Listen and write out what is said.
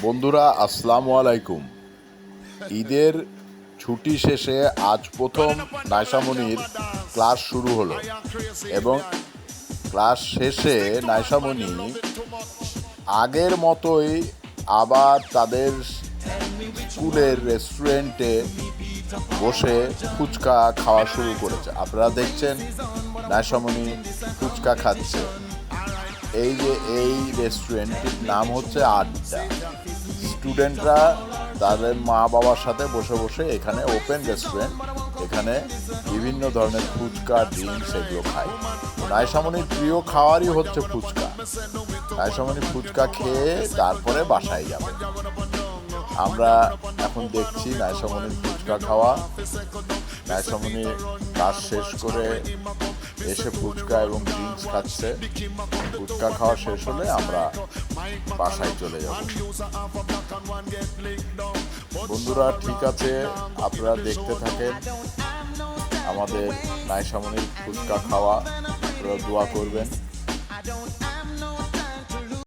বন্ধুরা আসসালামু আলাইকুম। ঈদের ছুটি শেষে আজ প্রথম নাইসামণির ক্লাস শুরু হলো এবং ক্লাস শেষে নাইসামণি আগের মতোই আবার তাদের স্কুলের রেস্টুরেন্টে বসে ফুচকা খাওয়া শুরু করেছে। আপনারা দেখছেন নাইসামণি ফুচকা খাচ্ছে। এই রেস্টুরেন্টটির নাম হচ্ছে আড্ডা। স্টুডেন্টরা তাদের মা বাবার সাথে বসে বসে এখানে ওপেন রেস্টুরেন্ট, এখানে বিভিন্ন ধরনের ফুচকা ড্রিঙ্কস এগুলো খায়। নাইসামণির প্রিয় খাওয়ারই হচ্ছে ফুচকা। নাইসামণি ফুচকা খেয়ে তারপরে বাসায় যাবে। আমরা এখন দেখছি নাইসামণির ফুচকা খাওয়া। নাইসামণি কাজ শেষ করে এসে ফুচকা এবং ড্রিঙ্কস খাচ্ছে। ফুচকা খাওয়া শেষ হলে আমরা বাসায় চলে যাব। বন্ধুরা ঠিক আছে, আপনারা দেখতে থাকেন আমাদের নাইসামণির ফুচকা খাওয়া। আপনারা দোয়া করবেন।